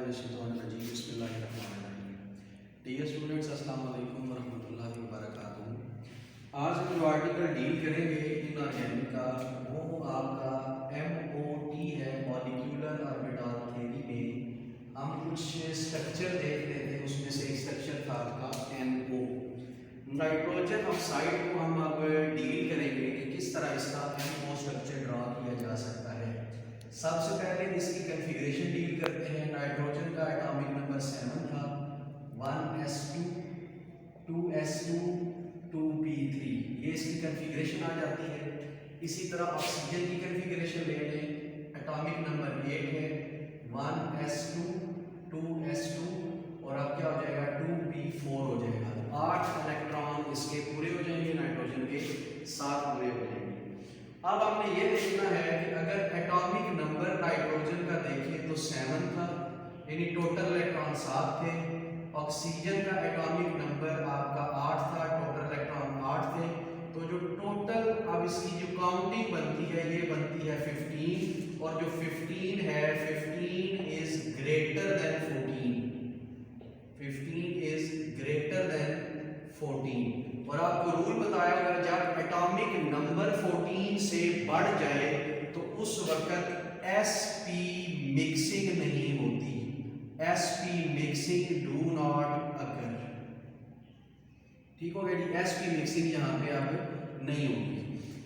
Dear students, अस्सलाम वालेकुम वरहमतुल्लाहि वबरकातुहू। आज हम जो आर्टिकल डील करेंगे इनऑर्गेनिक का, वो आपका MOT है, मॉलिक्यूलर ऑर्बिटल थ्योरी में हम कुछ स्ट्रक्चर देख रहे थे। उसमें से एक स्ट्रक्चर था आपका NO, नाइट्रोजन ऑक्साइड को हम अब डील करेंगे कि किस तरह इसका NO स्ट्रक्चर ड्रॉ किया जा सकता है। सबसे पहले इसकी कन्फिग्रेशन डील करते हैं। नाइट्रोजन का एटॉमिक नंबर 7 था, 1s2 2s2 2p3, ये इसकी कन्फिग्रेशन आ जाती है। इसी तरह ऑक्सीजन की कन्फिग्रेशन ले लें, एटॉमिक नंबर 8 है, 1s2 2s2 और अब क्या हो जाएगा 2p4 हो जाएगा। 8 इलेक्ट्रॉन इसके पूरे हो जाएंगे, नाइट्रोजन के 7 पूरे हो जाएंगे। अब हमने ये देखना है कि अगर एटॉमिक नंबर नाइट्रोजन का देखें तो 7 था, यानी टोटल इलेक्ट्रॉन 7 थे। ऑक्सीजन का एटॉमिक नंबर आपका 8 था, टोटल इलेक्ट्रॉन 8 थे। तो जो टोटल अब इसकी जो काउंटिंग बनती है ये बनती है 15, और जो 15 है 15 is greater than 14, 15 is greater than 14। और आपको रूल बताया गया जब एटॉमिक नंबर 14 से बढ़ जाए तो उस वक्त sp मिक्सिंग नहीं होती, sp mixing do not occur. ठीक हो गया जी, sp मिक्सिंग यहाँ पे अब नहीं होगी।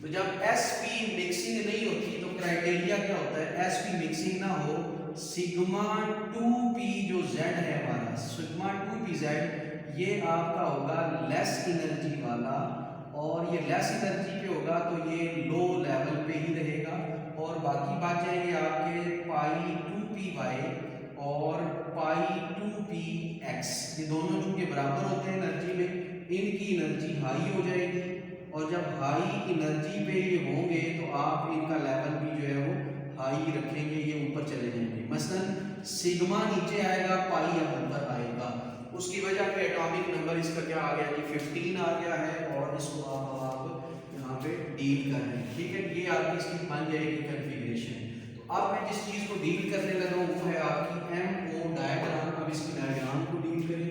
तो जब sp मिक्सिंग नहीं होती तो क्राइटेरिया क्या होता है, sp मिक्सिंग ना हो, सिग्मा 2p जो z है हमारा, सिग्मा 2pz ये आपका होगा लेस एनर्जी वाला, और ये लेस एनर्जी पे होगा तो ये लो लेवल पे ही रहेगा। और बाकी बात जाएंगे आपके पाई 2py और पाई 2px, ये दोनों चूंकि बराबर होते हैं एनर्जी में, इनकी एनर्जी हाई हो जाएगी। और जब हाई एनर्जी पे ये होंगे तो आप इनका लेवल भी जो है वो हाई रखेंगे, ये ऊपर चले जाएंगे। मसलन सिग्मा नीचे आएगा, पाई अब ऊपर आएगा। उसकी वजह पे एटॉमिक नंबर इसका क्या आ गया जी, 15 आ गया है, और इसको आप यहाँ पे डील कर रहे हैं। ठीक है, ये आपकी इसकी बन जाएगी कन्फिग्रेशन। तो अब मैं जिस चीज़ को डील करने लगा हूँ वो है आपकी MO डायग्राम। अब इसकी डायग्राम को डील करें।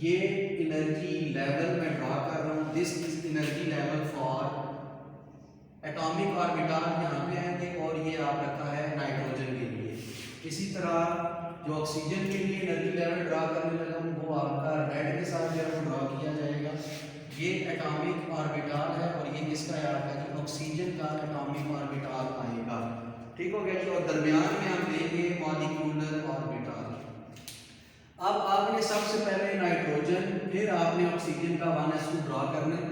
ये एनर्जी लेवल मैं ड्रा कर रहा हूँ, this is energy level for atomic orbital यहाँ पे आएंगे, और ये आप रखा है नाइट्रोजन के लिए। इसी तरह जो ऑक्सीजन के लिए एनर्जी लेवल ड्रा करने लगा हूँ वो आपका रेड के साथ जो है ड्रा किया जाएगा। ये एटॉमिक ऑर्बिटल है और ये किसका है आपका जी, ऑक्सीजन का एटॉमिक ऑर्बिटल आएगा। ठीक हो गया जी, और दरमियान में हम देंगे मॉलिक्यूलर ऑर्बिटल। अब आपने सबसे पहले नाइट्रोजन, फिर आपने ऑक्सीजन का 1s2 ड्रा करना है।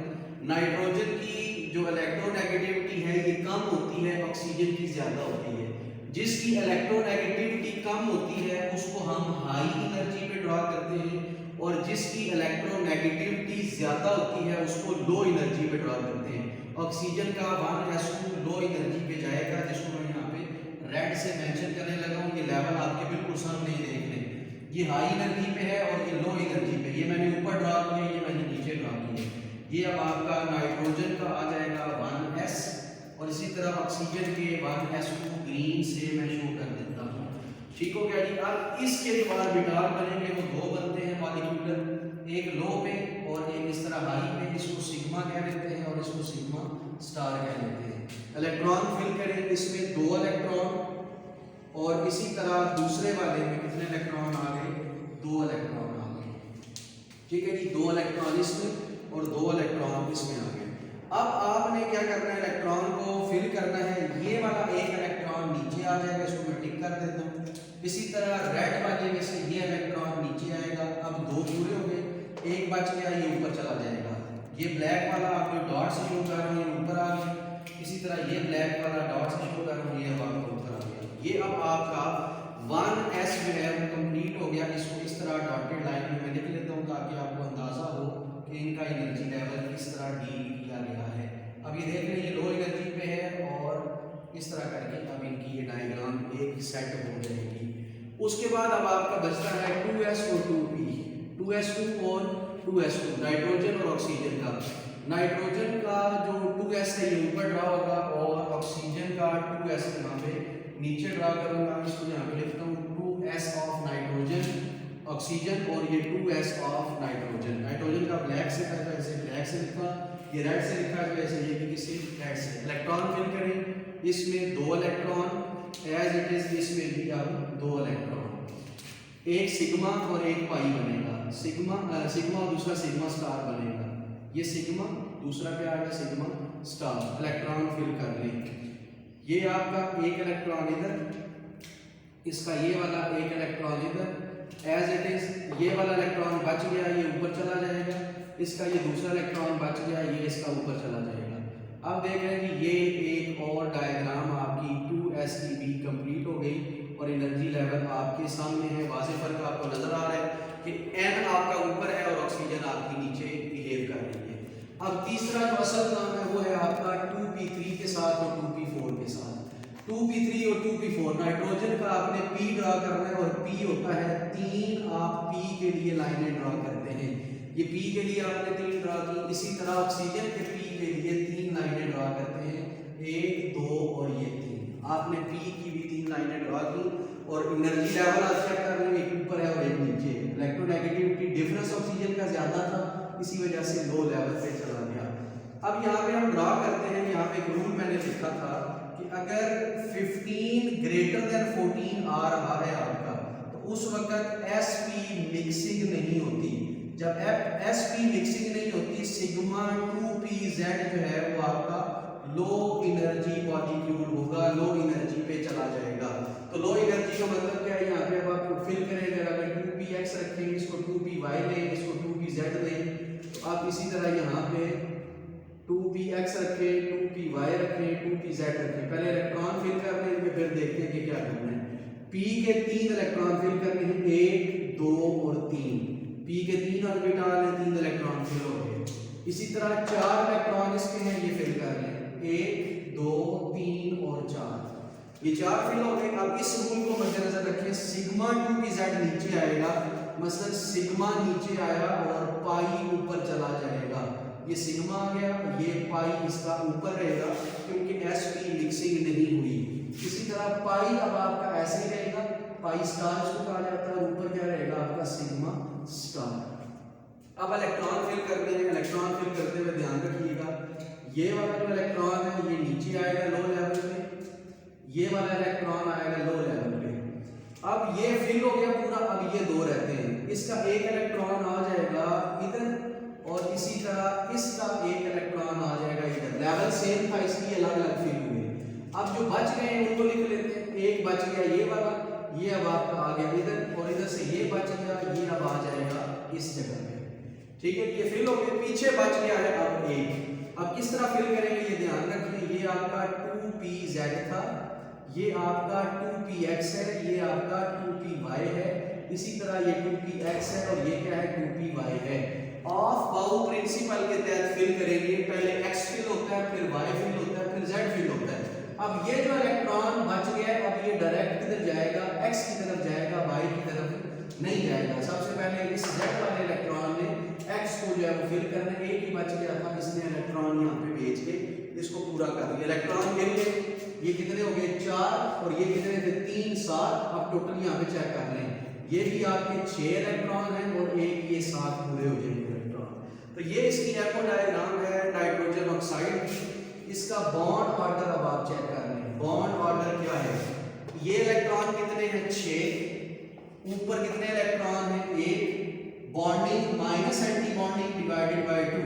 नाइट्रोजन की जो इलेक्ट्रोनेगेटिविटी है ये कम होती है, ऑक्सीजन की ज्यादा होती है। जिसकी इलेक्ट्रोनेगेटिविटी कम होती है उसको हम हाई एनर्जी पे ड्रॉ करते हैं, और जिसकी इलेक्ट्रोनेगेटिविटी ज्यादा होती है उसको लो एनर्जी पे ड्रॉ करते हैं। ऑक्सीजन का 1s2 लो एनर्जी पे जाएगा, जिसको मैं यहाँ पे रेड से मेंशन करने लगा हूँ। ये लेवल आपके बिल्कुल सामने ही देख लें, ये हाई एनर्जी पे है और ये लो एनर्जी पे, ये मैंने ऊपर ड्रॉ किया, ये मैंने नीचे ड्रॉ किया। ये अब आपका नाइट्रोजन का आ जाएगा 1s, और इसी तरह ऑक्सीजन के 1s2 ग्रीन से मैं शो कर देता हूँ। ठीक हो गया जी। अब इसके जो ऑर्बिटल बनेंगे वो दो बनते हैं मॉलिक्यूलर, एक लो पे और एक इस तरह हाई पे। इसको सिग्मा कह देते हैं और इसको सिग्मा स्टार कह देते हैं। इलेक्ट्रॉन फिल करें, इसमें 2 इलेक्ट्रॉन, और इसी तरह दूसरे वाले में कितने इलेक्ट्रॉन आ गए, 2 इलेक्ट्रॉन आ गए। ठीक है जी, 2 इलेक्ट्रॉन इसमें और 2 इलेक्ट्रॉन इसमें आ गए। अब आपने क्या करना है, इलेक्ट्रॉन को फिल करना है। ये वाला एक इलेक्ट्रॉन नीचे आ जाएगा, इसको मैं टिक कर देता हूँ। इसी तरह रेड वाले में से ये इलेक्ट्रॉन नीचे आएगा। अब 2 पूरे हो गए, एक बच गया, ये ऊपर चला जाएगा। ये ब्लैक वाला आप जो डॉट से शो कर रहे हैं ऊपर आ गया। इसी तरह ये ब्लैक वाला डॉट से शो कर रहे हैं, ये आपका ऊपर आ गया। ये अब आपका 1s जो है वो कंप्लीट हो गया। इसको इस तरह डॉटेड लाइन में मैं लिख लेता हूँ ताकि आपको अंदाजा हो कि इनका एनर्जी लेवल किस तरह डील किया गया है। अब ये देख रहे हैं ये लो एनर्जी पे है, और इस तरह करके अब इनकी ये डायग्राम एक सेट हो जाएगी। उसके बाद अब आपका बचता है 2s और 2p, 2s2 और 2s2, नाइट्रोजन और ऑक्सीजन का। नाइट्रोजन का जो 2s है ये ऊपर ड्रा होगा, और ऑक्सीजन का 2s यहाँ पे नीचे ड्रा करूंगा। इसको यहाँ पे लिखता हूँ 2s ऑफ नाइट्रोजन ऑक्सीजन और ये 2s ऑफ नाइट्रोजन। नाइट्रोजन का ब्लैक से था तो ऐसे ब्लैक से लिखा, ये रेड से लिखा है तो ऐसे ये भी किसी रेड से। इलेक्ट्रॉन फिल करें, इसमें 2 इलेक्ट्रॉन एज इट इज, इसमें भी अब 2 इलेक्ट्रॉन, एक सिग्मा और एक पाई बनेगा। सिग्मा और दूसरा सिग्मा स्टार बनेगा। ये सिग्मा, दूसरा क्या आएगा सिग्मा स्टार। इलेक्ट्रॉन फिल कर लें, ये आपका एक इलेक्ट्रॉन इधर, इसका ये वाला एक इलेक्ट्रॉन इधर, एज इट इज ये वाला इलेक्ट्रॉन बच गया, ये ऊपर चला जाएगा, इसका ये दूसरा इलेक्ट्रॉन बच गया, ये इसका ऊपर चला जाएगा। अब देख रहे हैं कि ये एक और डायग्राम आपकी 2s की भी कंप्लीट हो गई और एनर्जी लेवल आपके सामने है। वाज़ेह फर्क आपको नजर आ रहा है कि n आपका ऊपर है और ऑक्सीजन आपकी नीचे बिहेव कर रही है। अब तीसरा जो असल काम है वो है आपका 2p3 के साथ और 2p4 के साथ। 2p3 और 2p4 नाइट्रोजन का आपने p ड्रा करना है और p होता है 3, आप p के लिए लाइनें ड्रा करते हैं। ये p के लिए आपने 3 ड्रा की, इसी तरह ऑक्सीजन के p के लिए 3 लाइनें ड्रा करते हैं, 1, 2 और ये 3। आपने p की भी 3 लाइनें ड्रा की और एनर्जी लेवल आप चेक कर रहे हैं, एक ऊपर है और एक नीचे है। इलेक्ट्रोनेगेटिविटी डिफरेंस ऑक्सीजन का ज्यादा था, इसी वजह से लो लेवल पे चला गया। अब यहाँ पे हम ड्रा करते हैं, यहाँ पे एक रूल मैंने लिखा था कि अगर 15 ग्रेटर देन 14 आ रहा है आपका, तो उस वक्त sp मिक्सिंग नहीं होती। जब sp मिक्सिंग नहीं होती, सिग्मा 2pz जो है वो आपका लो एनर्जी मॉलिक्यूल होगा, लो एनर्जी पे चला जाएगा। तो लो एनर्जी का मतलब क्या है, यहाँ पे अब आप फिल करेंगे, अगर 2px रखेंगे, इसको 2py लें, इसको 2pz लें, तो आप इसी तरह यहाँ पे 2px रखें, 2py रखें, 2pz रखें। पहले इलेक्ट्रॉन फिल कर लेंगे, फिर देखते हैं कि क्या करना है। p के 3 इलेक्ट्रॉन फिल करने हैं, 1, 2 और 3। p के 3 ऑर्बिटल हैं, 3 इलेक्ट्रॉन फिल हो गए। इसी तरह 4 इलेक्ट्रॉन इसके हैं, ये फिल कर लें, 1, 2, 3 और 4। ये 4 फिल हो गए। अब इस रूल को मद्देनजर रखें, सिग्मा 2pz नीचे आएगा, मसलन सिग्मा नीचे आया और पाई ऊपर चला जाएगा। ये सिग्मा आ गया, ये पाई इसका ऊपर रहेगा क्योंकि sp मिक्सिंग नहीं हुई। इसी तरह पाई अब आपका ऐसे ही रहेगा, पाई स्टार इसको कहा जाता है, ऊपर क्या रहेगा आपका सिग्मा स्टार। अब इलेक्ट्रॉन फिल करते हैं, इलेक्ट्रॉन फिल करते हुए ध्यान रखिएगा, ये वाला जो इलेक्ट्रॉन है ये नीचे आएगा लो लेवल पे, ये वाला इलेक्ट्रॉन आएगा लो लेवल पे। अब ये फिल हो गया पूरा, अब ये 2 रहते हैं, इसका एक इलेक्ट्रॉन आ जाएगा इधर और इसी तरह इसका एक इलेक्ट्रॉन आ जाएगा इधर। लेवल सेम था, इसलिए अलग अलग फिल हुए। अब जो बच गए हैं उनको लिख लेते हैं। एक बच गया ये वाला, ये अब आपका आ गया इधर और इधर से ये बच गया, ये अब आ जाएगा इस जगह पे। ठीक है, ये फिल हो गए। पीछे बच गया है अब एक। अब किस तरह फिल करेंगे ये ध्यान रखिए, ये आपका 2pz था, ये आपका 2px है, ये आपका 2py है, इसी तरह ये 2px है और ये क्या है 2py है। ऑफ बाउ प्रिंसिपल के तहत फिल करेंगे, पहले x फिल होता है, फिर y फिल होता है, फिर z फिल होता है। अब ये जो इलेक्ट्रॉन बच गया, अब ये डायरेक्ट किधर जाएगा, x की तरफ जाएगा, y की तरफ नहीं जाएगा। सबसे पहले इस z वाले इलेक्ट्रॉन ने x को जो है वो फिल करना, एक ही बच गया था, इसने इलेक्ट्रॉन यहाँ पे भेज के इसको पूरा कर दिया। इलेक्ट्रॉन मिल गए, ये कितने हो गए 4 और ये कितने थे 3, 7। अब टोटल यहाँ पे चेक कर लें, ये भी आपके 6 इलेक्ट्रॉन हैं और एक ये 7 पूरे हो जाएंगे इलेक्ट्रॉन। तो ये इसकी एमो डायग्राम है नाइट्रोजन ऑक्साइड की। इसका बॉन्ड ऑर्डर अब आप चेक कर लें, बॉन्ड ऑर्डर क्या है, ये इलेक्ट्रॉन कितने हैं 6, ऊपर कितने इलेक्ट्रॉन हैं 1, bonding minus anti bonding divided by 2,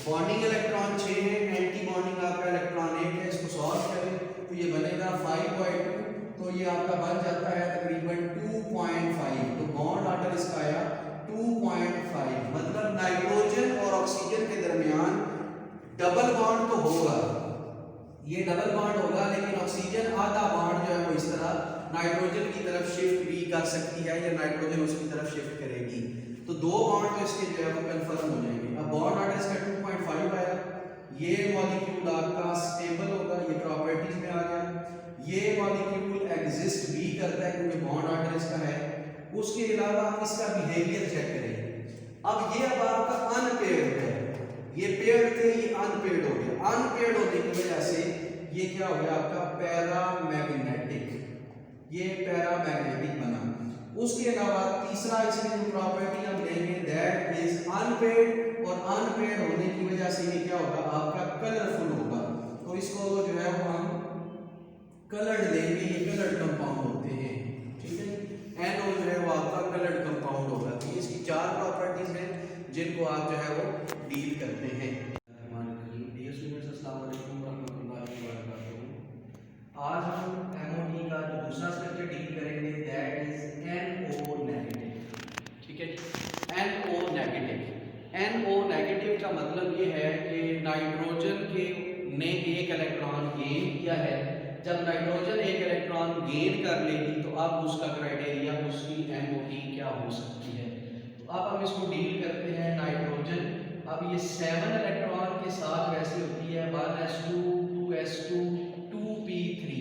bonding electron 6 है, एंटी बॉन्डिंग आपका इलेक्ट्रॉन 1 है। इसको सॉल्व करें तो ये बनेगा 5.2, तो ये आपका बन जाता है तकरीबन 2.5। तो बॉन्ड ऑर्डर इसका आया 2.5, मतलब नाइट्रोजन और ऑक्सीजन के दरमियान डबल बॉन्ड तो होगा, ये डबल बॉन्ड होगा, लेकिन ऑक्सीजन आधा बॉन्ड जो है वो इस तरह नाइट्रोजन की तरफ शिफ्ट भी कर सकती है या नाइट्रोजन उसकी तरफ शिफ्ट करेगी। तो 2 बॉन्ड तो इसके जो है वो कंफर्म हो जाएंगे। अब बॉन्ड ऑर्डर इसका 2.5 आया, ये मॉलिक्यूल आपका स्टेबल होगा, ये प्रॉपर्टीज में आ गया। ये मॉलिक्यूल एग्जिस्ट भी करता है क्योंकि बॉन्ड ऑर्डर इसका है। उसके अलावा इसका बिहेवियर चेक करें। अब ये अब आपका अनपेयर्ड है, ये पेयर्ड थे, ये अनपेयर्ड हो गया। अनपेयर्ड होने की वजह से ये क्या हो गया आपका पैरामैग्नेटिक, ये पैरामैग्नेटिक बना। उसके अलावा तीसरा तीसरा इसमें जो प्रॉपर्टी हम लेंगे दैट इज अनपेड, और अनपेड होने की वजह से ये क्या होगा आपका कलरफुल होगा, तो इसको जो है वो हम कलर्ड लेंगे, ये कलर्ड कंपाउंड होते हैं, ठीक है। NO जो है वो आपका कलर्ड कंपाउंड होगा। तो इसकी चार प्रॉपर्टीज हैं जिनको आप जो है वो डील करते हैं। आज हम MOT का जो दूसरा स्ट्रक्चर डील करेंगे दैट इज NO नेगेटिव, ठीक है। NO नेगेटिव, NO नेगेटिव का मतलब ये है कि नाइट्रोजन के ने एक इलेक्ट्रॉन गेन किया है। जब नाइट्रोजन एक इलेक्ट्रॉन गेन कर लेगी तो अब उसका क्राइटेरिया उसकी MOT क्या हो सकती है। तो अब हम इसको डील करते हैं नाइट्रोजन। अब ये 7 इलेक्ट्रॉन के साथ वैसे होती है 1s2 2s2 2p3,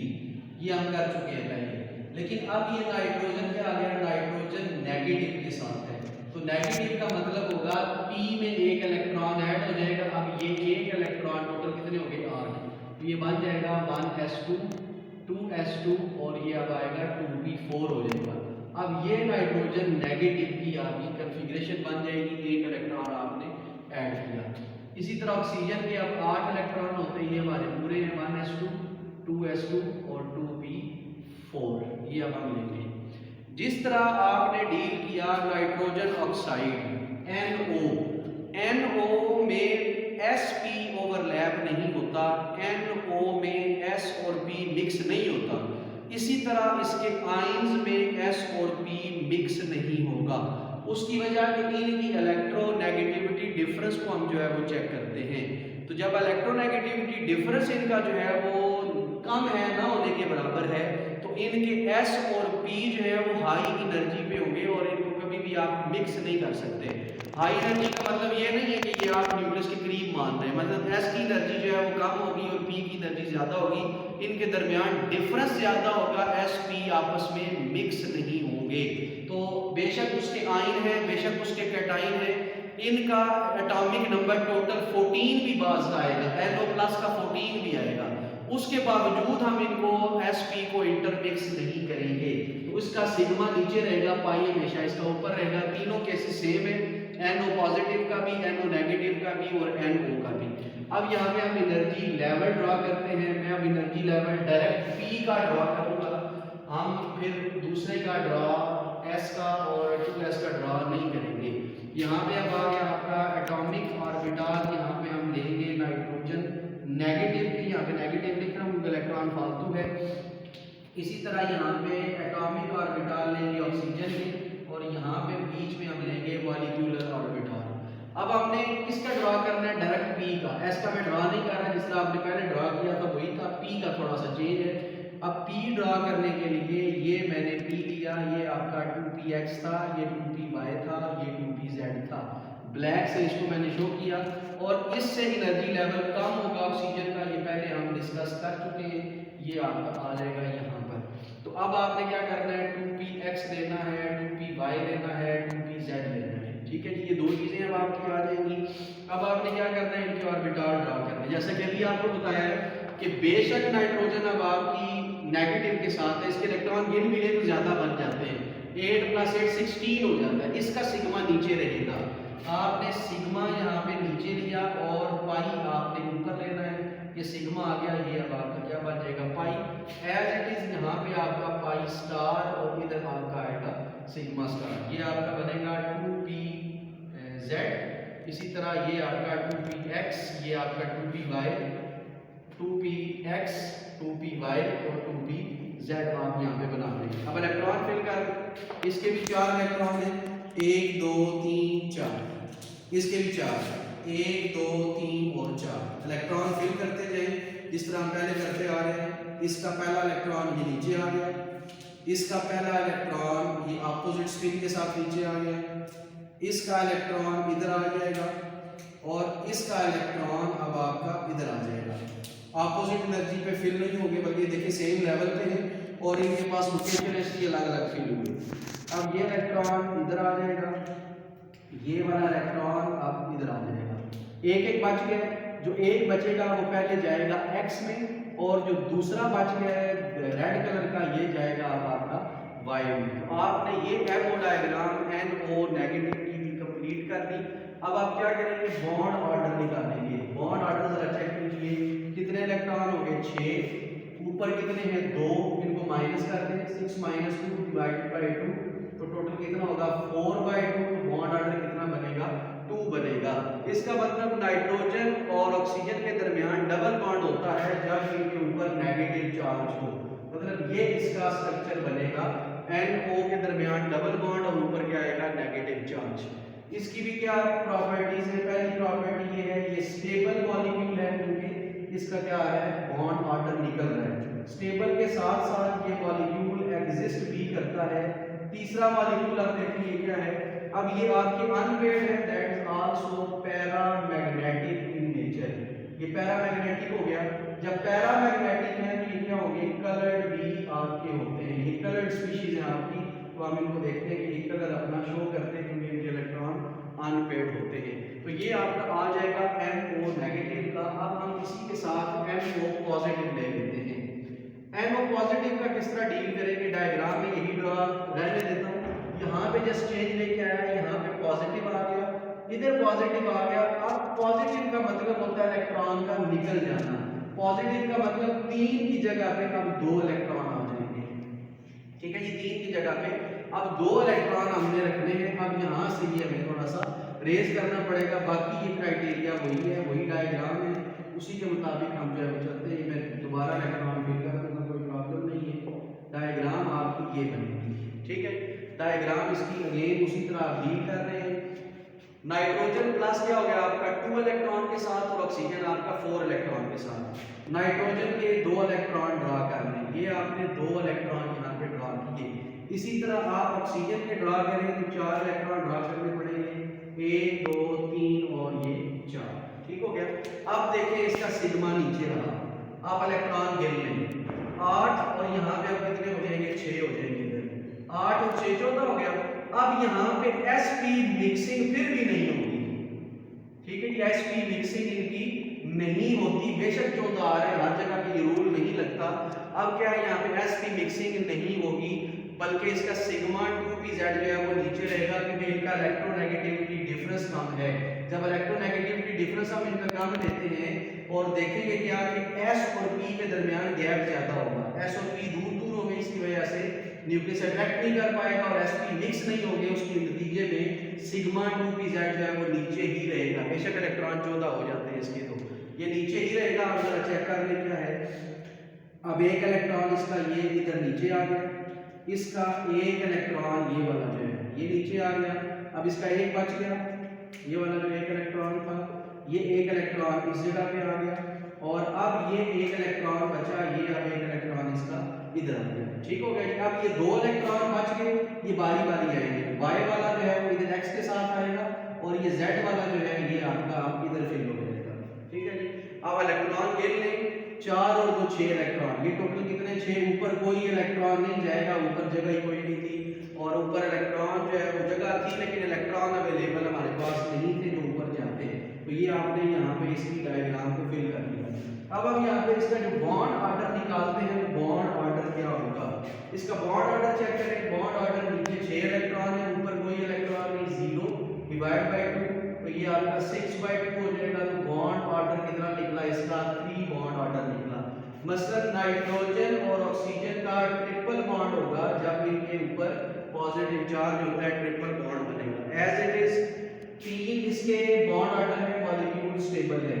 ये हम कर चुके हैं पहले, लेकिन अब ये नाइट्रोजन क्या आ गया, नाइट्रोजन नेगेटिव के साथ है। तो नेगेटिव का मतलब होगा p में एक इलेक्ट्रॉन ऐड हो जाएगा। अब ये एक इलेक्ट्रॉन टोटल कितने हो गए 8, तो ये बन जाएगा 1s2 2s2 और ये अब आएगा 2p4 हो जाएगा। अब ये नाइट्रोजन नेगेटिव की आपकी कॉन्फ़िगरेशन बन जाएगी, एक इलेक्ट्रॉन आपने ऐड किया। इसी तरह ऑक्सीजन के अब 8 इलेक्ट्रॉन होते हैं, ये हमारे पूरे हैं 1s2 2s2 और 2p4, ये अब हम लेंगे। जिस तरह आपने डील किया नाइट्रोजन ऑक्साइड NO में sp ओवरलैप नहीं होता, NO में s और p मिक्स नहीं होता, इसी तरह इसके आयंस में s और p मिक्स नहीं होगा। उसकी वजह कि इनकी इलेक्ट्रोनेगेटिविटी डिफरेंस को हम जो है वो चेक करते हैं। तो जब इलेक्ट्रोनेगेटिविटी डिफरेंस इनका जो है वो कम है, ना होने के बराबर है, तो इनके s और p जो है वो हाई एनर्जी पे होंगे और इनको कभी भी आप मिक्स नहीं कर सकते। हाई एनर्जी का मतलब ये नहीं है कि ये आप न्यूक्लियस के करीब मान रहे हैं, मतलब s की एनर्जी जो है वो कम होगी और p की एनर्जी ज़्यादा होगी, इनके दरमियान डिफरेंस ज़्यादा होगा, s p आपस में मिक्स नहीं होंगे। तो बेशक उसके आयन है, बेशक उसके कैटाइन है, इनका एटॉमिक नंबर टोटल 14 भी बाज का आएगा, NO प्लस का 14 भी आएगा, उसके बावजूद हम इनको sp को इंटरमिक्स नहीं करेंगे। तो इसका सिग्मा नीचे रहेगा, पाई हमेशा इसका ऊपर रहेगा। तीनों केसेस सेम है, NO पॉजिटिव का भी, NO नेगेटिव का भी और NO का भी। अब यहाँ पे हम एनर्जी लेवल ड्रॉ करते हैं। मैं अब एनर्जी लेवल डायरेक्ट P का ड्रॉ करूँगा, हम फिर दूसरे का ड्रॉ S का और 2s का ड्रॉ नहीं करेंगे। यहाँ पे अब आ गया आपका एटॉमिक ऑर्बिटल, यहाँ पे हम लेंगे नाइट्रोजन नेगेटिव की, यहाँ पे नेगेटिव लिख रहा हूँ, इलेक्ट्रॉन फालतू है। इसी तरह यहाँ पे एटॉमिक ऑर्बिटल लेंगे ऑक्सीजन के, और यहाँ पे बीच में हम लेंगे मॉलिक्यूलर ऑर्बिटल। अब हमने किसका ड्रॉ करना है, डायरेक्ट P का। S का मैं ड्रॉ नहीं कर रहा, जिस तरह आपने पहले ड्रॉ किया था वही था, P का थोड़ा सा चेंज है। अब P ड्रॉ करने के लिए ये मैंने P लिया, ये आपका 2px था, ये 2py था, ये 2pz था, ब्लैक से इसको मैंने शो किया। और इससे एनर्जी लेवल कम होगा ऑक्सीजन का, ये पहले हम डिस्कस कर चुके हैं, ये आपका आ जाएगा यहाँ पर। तो अब आपने क्या करना है, 2px लेना है, 2py लेना है, 2pz लेना है, ठीक है जी। ये दो चीज़ें अब आपकी आ जाएंगी। अब आपने क्या करना है, इनके ऑर्बिटल ड्रॉ करना है। जैसा कि अभी आपको बताया है कि बेशक नाइट्रोजन अब आपकी नेगेटिव के साथ है, इसके इलेक्ट्रॉन गिन मिले तो ज़्यादा बन जाते हैं, 8 + 8 16 हो जाता है, इसका सिग्मा नीचे रहेगा। आपने सिग्मा यहाँ पे नीचे लिया और पाई आपने ऊपर लेना है, ये सिग्मा आ गया, ये अब आपका क्या बन जाएगा पाई, एज इट इज यहाँ पे आपका पाई स्टार और इधर आपका आएगा सिग्मा स्टार, ये आपका बनेगा 2pz। इसी तरह ये आपका 2px, ये आपका 2py, 2px 2py और 2pz आप यहाँ पे बना लेंगे। अब इलेक्ट्रॉन फिल कर, इसके भी 4 इलेक्ट्रॉन हैं, 1 2 3 4, इसके भी 4, 1 2 3 और 4 इलेक्ट्रॉन फिल करते जाएं जिस तरह हम पहले करते आ रहे हैं। इसका पहला इलेक्ट्रॉन ये नीचे आ गया, इसका पहला इलेक्ट्रॉन ये अपोजिट स्पिन के साथ नीचे आ गया, इसका इलेक्ट्रॉन इधर आ जाएगा और इसका इलेक्ट्रॉन अब आपका इधर आ जाएगा। अपोजिट एनर्जी पे फिल नहीं होंगे, बल्कि देखिए सेम लेवल पे हैं और इनके पास लोकेशन ऐसी अलग अलग फिल हुई। अब ये इलेक्ट्रॉन इधर आ जाएगा, ये वाला इलेक्ट्रॉन अब इधर आ जाएगा, एक एक बच गया। जो एक बचेगा वो पहले जाएगा x में, और जो दूसरा बच गया है रेड कलर का ये जाएगा अब आपका y में। तो आपने ये एमओ डायग्राम NO नेगेटिव की भी कंप्लीट कर दी। अब आप क्या करेंगे, बॉन्ड ऑर्डर निकालेंगे। बॉन्ड ऑर्डर जरा चेक कीजिए, कितने इलेक्ट्रॉन हो गए 6, ऊपर कितने हैं 2, इनको माइनस कर दें, 6 - 2 डिवाइडेड बाय 2, तो टोटल कितना होगा 4/2। तो बॉन्ड ऑर्डर कितना बनेगा 2 बनेगा। इसका मतलब नाइट्रोजन और ऑक्सीजन के दरमियान डबल बॉन्ड होता है जब इनके ऊपर नेगेटिव चार्ज हो, मतलब ये इसका स्ट्रक्चर बनेगा। NO के दरमियान डबल बॉन्ड और ऊपर क्या आएगा नेगेटिव चार्ज। इसकी भी क्या प्रॉपर्टीज है, पहली प्रॉपर्टी ये है, ये स्टेबल मॉलिक्यूल है क्योंकि इसका क्या है बॉन्ड ऑर्डर निकल रहा है। स्टेबल के साथ साथ ये मॉलिक्यूल एग्जिस्ट भी करता है। तीसरा मॉलिक्यूल आप देखिए क्या है, अब ये आपके अनपेयर्ड है, that is also paramagnetic in nature. ये पैरामैग्नेटिक हो गया। जब पैरामैग्नेटिक है तो ये क्या होंगे कलर्ड भी आपके होते हैं, ये कलर्ड स्पीशीज है आपकी। तो हम इनको देखते हैं कि ये कलर अपना शो करते हैं क्योंकि इनके इलेक्ट्रॉन अनपेयर्ड होते हैं। तो ये आपका आ जाएगा NO नेगेटिव का। अब हम इसी के साथ NO पॉजिटिव ले लेते हैं। NO पॉजिटिव का किस तरह डील करेंगे, डायग्राम में यही ड्रा रहने देता हूँ। यहाँ पे जस्ट चेंज लेके आया, यहाँ पे पॉजिटिव आ गया, इधर पॉजिटिव आ गया। अब पॉजिटिव का मतलब होता है इलेक्ट्रॉन का निकल जाना। पॉजिटिव का मतलब 3 की जगह पे अब 2 इलेक्ट्रॉन आ जाएंगे। ठीक है, ये 3 की जगह पे अब 2 इलेक्ट्रॉन हमने रखने हैं। अब यहाँ से ये हमें थोड़ा सा रेज करना पड़ेगा, बाकी ये क्राइटेरिया वही है, वही डायग्राम है, उसी के मुताबिक हम जो है वो चलते हैं। मैं दोबारा इलेक्ट्रॉन फिल कर दूंगा, कोई प्रॉब्लम नहीं है। डायग्राम आपकी ये बनेगी, ठीक है। डायग्राम इसकी अगेन उसी तरह आप डील कर रहे हैं। नाइट्रोजन प्लस क्या हो गया आपका 2 इलेक्ट्रॉन के साथ और ऑक्सीजन आपका 4 इलेक्ट्रॉन के साथ। नाइट्रोजन के 2 इलेक्ट्रॉन ड्रा करने, ये आपने 2 इलेक्ट्रॉन यहाँ पे ड्रा किए। इसी तरह आप ऑक्सीजन के ड्रा करें तो 4 इलेक्ट्रॉन ड्रा करने पड़ेंगे, 1 2 3 और ये 4। ठीक हो गया। अब देखिए इसका सिग्मा नीचे रहा, आप इलेक्ट्रॉन गिन लें 8 और यहाँ पे अब कितने हो जाएंगे 6 हो जाएंगे, इधर 8 और 6 14 हो गया। अब यहाँ पे sp मिक्सिंग फिर भी नहीं होगी, ठीक है, ये sp मिक्सिंग इनकी नहीं होती, बेशक 14 आ रहे हैं, हर जगह पे ये रूल नहीं लगता। अब क्या है यहाँ पे sp मिक्सिंग नहीं होगी, बल्कि इसका सिग्मा 2pz जो है वो नीचे रहेगा क्योंकि इनका इलेक्ट्रोनेगेटिविटी डिफरेंस कम है। जब इलेक्ट्रोनेगेटिविटी डिफरेंस हम इनका कम लेते हैं और देखेंगे क्या कि s और p के दरमियान गैप ज्यादा होगा, s और p दूर दूर होंगे, इसकी वजह से न्यूक्लियस अट्रैक्ट नहीं कर पाएगा और sp मिक्स नहीं होंगे, उसके नतीजे में सिग्मा 2pz जो है वो नीचे ही रहेगा। बेशक इलेक्ट्रॉन 14 हो जाते हैं इसके, तो ये नीचे ही रहेगा। आप जरा चेक कर लें क्या है, अब एक इलेक्ट्रॉन इसका ये इधर नीचे आ गया, इसका एक इलेक्ट्रॉन ये वाला जो है ये नीचे आ गया। अब इसका एक बच गया, ये वाला जो एक इलेक्ट्रॉन था ये एक इलेक्ट्रॉन इस जगह पे आ गया और अब ये एक इलेक्ट्रॉन बचा, ये अब एक इलेक्ट्रॉन इसका इधर आ गया। ठीक हो गया। अब ये 2 इलेक्ट्रॉन बच गए, ये बारी बारी आएंगे, y वाला जो है वो इधर x के साथ आएगा और ये z वाला जो है ये आपका इधर फिल हो जाएगा। ठीक है जी। अब इलेक्ट्रॉन गिन लें, 4 और 2 6 इलेक्ट्रॉन, ये टोटल कितने 6। ऊपर कोई इलेक्ट्रॉन नहीं जाएगा, ऊपर जगह ही कोई नहीं थी और ऊपर इलेक्ट्रॉन जो है वो जगह थी लेकिन इलेक्ट्रॉन अवेलेबल हमारे पास नहीं थे जो ऊपर जाते। तो ये आपने यहाँ पे इसकी डायग्राम को फिल कर दिया। अब हम यहाँ पे इसका जो बॉन्ड ऑर्डर निकालते हैं, बॉन्ड ऑर्डर क्या होगा, इसका बॉन्ड ऑर्डर चेक करें। बॉन्ड ऑर्डर नीचे 6 इलेक्ट्रॉन है, ऊपर कोई इलेक्ट्रॉन नहीं, 0 डिवाइड बाय 2, तो ये आपका 6/2 हो जाएगा। तो बॉन्ड ऑर्डर कितना निकला इसका 3 बॉन्ड ऑर्डर निकला। मसलन नाइट्रोजन और ऑक्सीजन का ट्रिपल बॉन्ड होगा, जब इनके ऊपर पॉजिटिव चार्ज होता है ट्रिपल बॉन्ड बनेगा। एज इट इज 3 इसके बॉन्ड ऑर्डर है, मॉलिक्यूल स्टेबल है,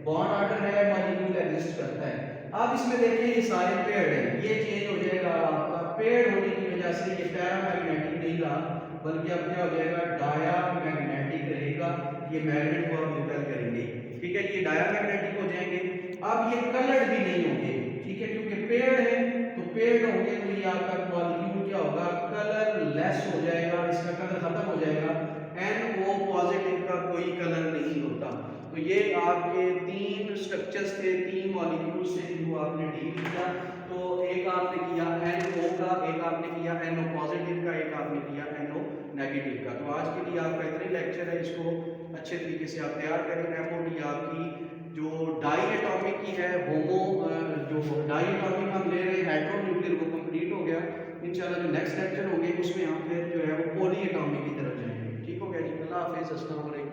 बॉन्ड ऑर्डर है, मॉलिक्यूल एग्जिस्ट करता है। अब इसमें देखिए ये सारे पेयर्ड है, ये चेंज हो जाएगा आपका, पेयर्ड होने की वजह से ये पैरामैग्नेटिक नहीं रहा बल्कि अब क्या हो जाएगा डायामैग्नेटिक रहेगा, ये मैग्नेट को हम रिपेल करेंगे। ठीक है, ये डायामैग्नेटिक हो जाएंगे। अब ये कलर्ड भी नहीं होंगे, ठीक है, क्योंकि पेयर्ड है तो पेयर्ड होंगे तो ये आपका मॉलिक्यूल क्या होगा कलरलेस हो जाएगा, इसका कलर खत्म हो जाएगा। NO पॉजिटिव का कोई कलर नहीं होता। तो ये आपके 3 स्ट्रक्चर्स थे, 3 मॉलिक्यूल्स से जो आपने डील किया। तो एक आपने किया NO का, एक आपने किया NO पॉजिटिव का, एक आपने किया NO नेगेटिव का। तो आज के लिए आपका इतना ही लेक्चर है, इसको अच्छे तरीके से आप तैयार करें। MOT आपकी जो डाई एटॉमिक की है, होमो जो डाई एटॉमिक हम ले रहे हैं हेटेरो न्यूक्लियर वो कंप्लीट हो गया। इंशाल्लाह जो नेक्स्ट लेक्चर होंगे उसमें हम फिर जो है वो पॉली एटॉमिक की तरफ जाएंगे। हाफिज़। अस्सलाम वालेकुम।